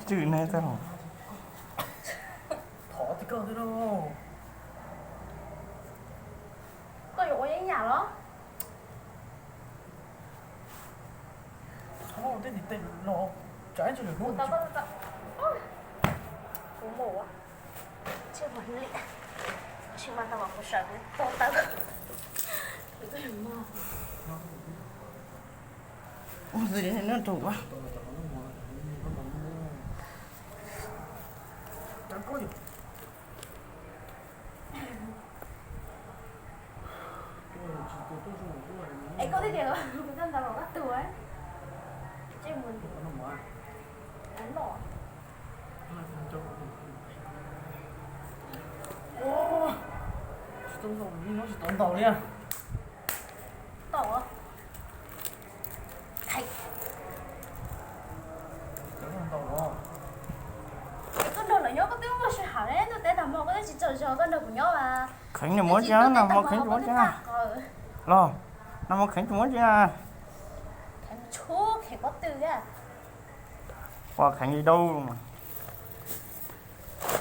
chữ này tao thỏ thì cơ thế đâu. Có vụ với nhà đó. thỏ thế thì tên nó trái cho được Ủa, luôn. tao có tao. Cú mổ á. Chưa vấn lị. Chứ mà tao bảo có sợ cái to tao. Cái gì mà. ôi gì đấy nó trục quá Chẳng có gì. Ê, có thấy kìa không? Người ta bảo bắt tù ấy. Chứ mình đánh bỏ. Ô, trong đầu nó chỉ tốn tàu đi à. Tổ á. Thầy. Trong tàu đó. Cái con đồ nó nhớ có tiếng mà sẽ hả đấy. Tôi té thầm một cái chỉ chờ con đồ của nhau mà. khánh là muốn chứ nào mà khánh muốn chứ lo nào mà khánh muốn chứ Thằng chú khẽ có từ á. qua khánh đi đâu mà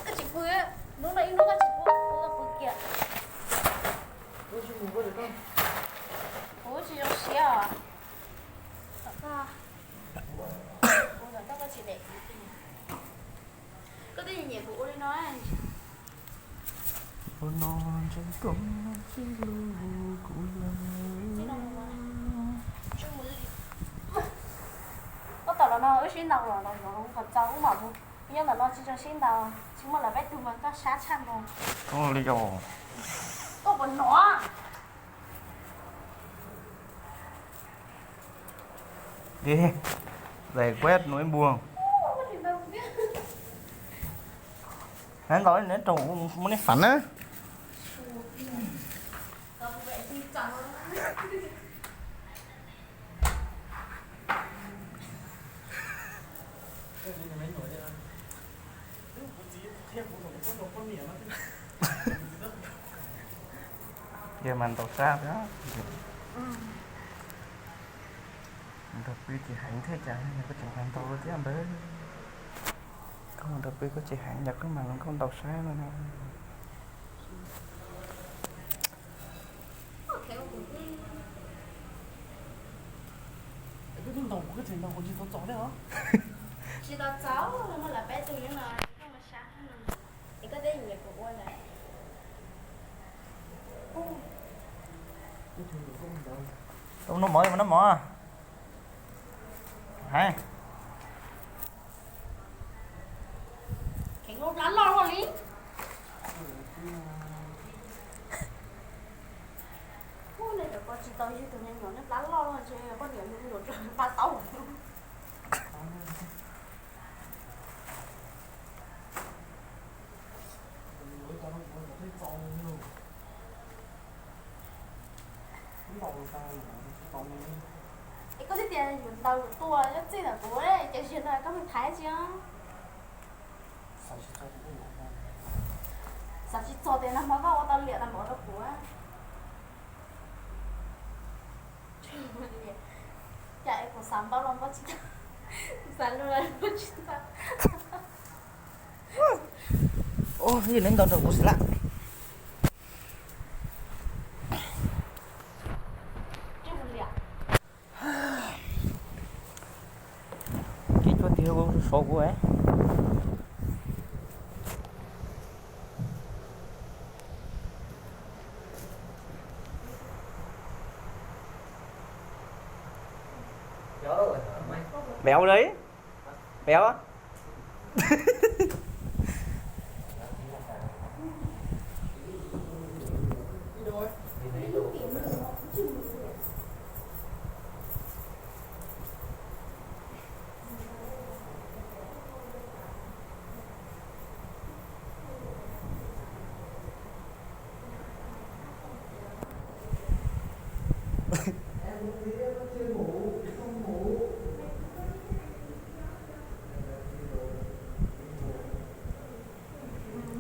Cái chị Phương á. Lúc nãy nó có chị Phương kìa. Tôi chỉ ngủ có được không? Ủa chị giống xí à? Thật ra. Ủa rồi tao có chị đẹp. Có cái gì nhẹ vụ đi nói anh. non trên cổng trên lưng của Chứ đâu mà. Chứ muốn gì. Có tao là nó ở xin đầu rồi, nó không còn cháu cũng mà thôi. Nhưng mà nó chỉ cho xin đầu. Chứ mà là bé tụi mình có sát chăn rồi. có lý do Có còn nó. đi về quét nỗi buồn Có gì đâu biết. hắn nói đến trầu muốn đến phản á Còn vậy thì chẳng. giờ mình tàu xa đó đặc biệt chị hạnh thế chả nhà có chị hạnh tàu chứ anh đấy không đặc biệt có chị hạnh nhật cái mà nó không tàu xa nữa nè Cái thằng tàu cái thằng tàu còn gì tao chó đấy hả? Chị tao cháu mà là bé tụi nhưng mà không mà sát nữa. Thì có cái gì nhẹ của ôi này. Cái thằng có mình đâu. đâu nó mở mà nó mở hả Cái ngô rắn lo rồi đi. Ôi này có chị tao như tụi nên nó rắn lo rồi chứ có điểm những đồ trời ba tàu. Ê, có cái tiền dùng tàu của tôi nhất gì là của đấy, cái chuyện này có mình thấy chứ? Sao chị cho tiền làm bao tao liệt làm bao đó của? Chạy của sắm bao lòng bao chị sắm luôn là bao chị ta. ô gì đến tàu trầu lạ cái cho tiêu số của ấy béo đấy béo á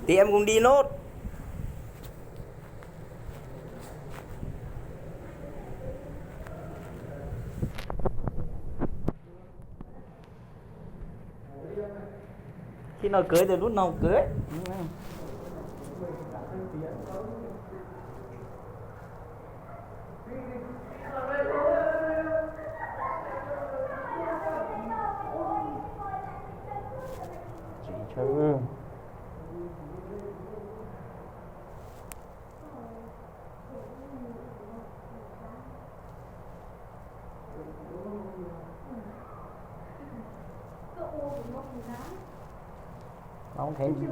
thì em cùng đi nốt Khi nào cưới thì lúc nào cưới. Chị chưa. Không thấy gì.